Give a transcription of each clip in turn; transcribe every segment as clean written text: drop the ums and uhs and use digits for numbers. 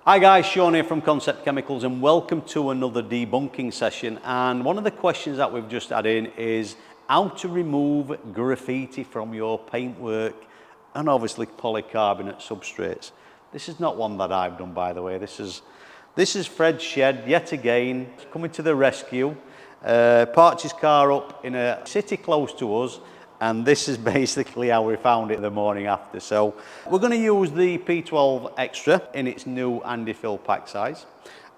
Hi guys, Sean here from Concept Chemicals and welcome to another debunking session. And one of the questions that we've just had in is how to remove graffiti from your paintwork and obviously polycarbonate substrates. This is not one that I've done, by the way. This is Fred's shed yet again, coming to the rescue. Parked his car up in a city close to us, and this is basically how we found it the morning after. So we're going to use the P12 Extra in its new Andy Fill pack size,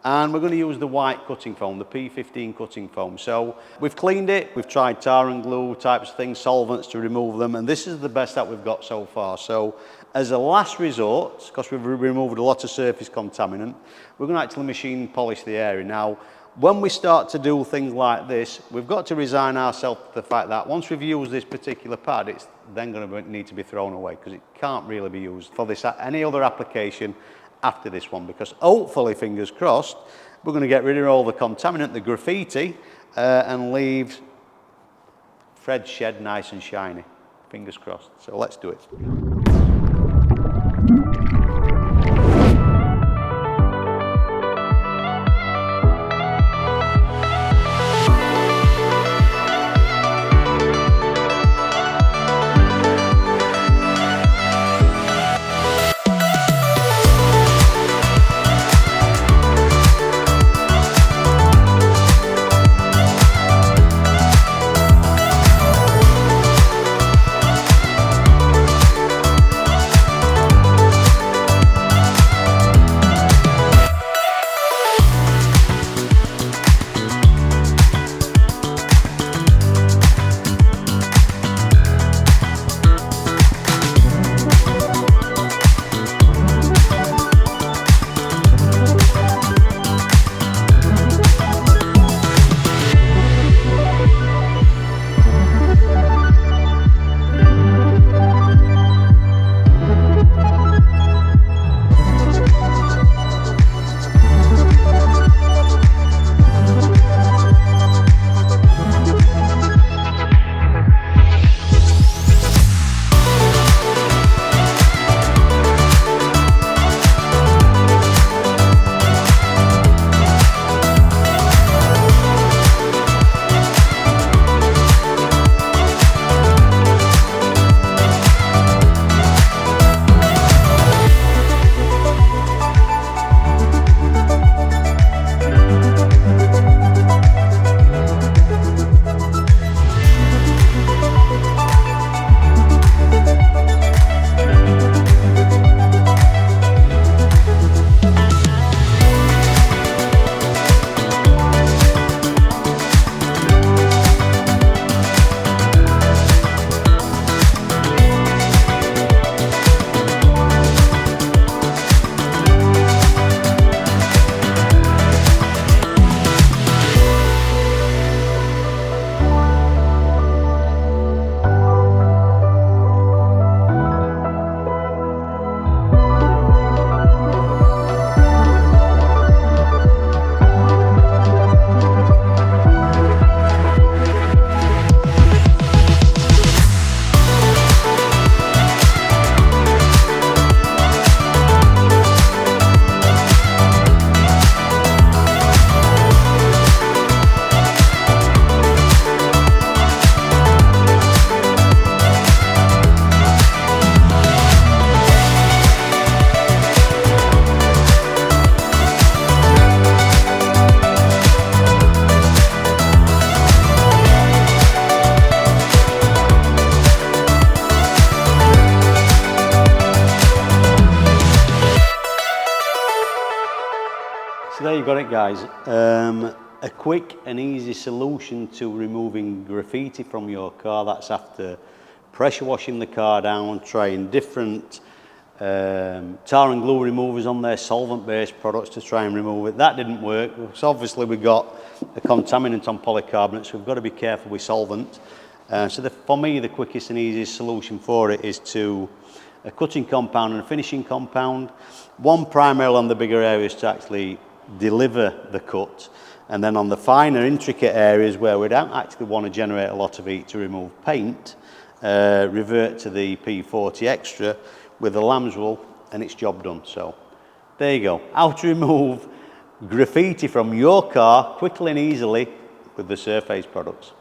and we're going to use the white cutting foam, the P15 cutting foam. So we've cleaned it, we've tried tar and glue types of things, solvents to remove them, and this is the best that we've got so far. So as a last resort, because we've removed a lot of surface contaminant, we're going to actually machine polish the area. Now, when we start to do things like this, we've got to resign ourselves to the fact that once we've used this particular pad, it's then going to need to be thrown away because it can't really be used for this any other application after this one, because hopefully, fingers crossed, we're going to get rid of all the contaminant, the graffiti, and leave Fred's shed nice and shiny. Fingers crossed. So let's do it. So there you got it, guys. A quick and easy solution to removing graffiti from your car. That's after pressure washing the car down, trying different tar and glue removers on there, solvent-based products to try and remove it. That didn't work. So obviously we got a contaminant on polycarbonate, so we've got to be careful with solvent. For me, the quickest and easiest solution for it is to a cutting compound and a finishing compound. One primarily on the bigger areas to actually deliver the cut, and then on the finer intricate areas where we don't actually want to generate a lot of heat to remove paint, revert to the P40 Extra with the lamb's wool and it's job done. So There you go. How to remove graffiti from your car quickly and easily with the Surface products.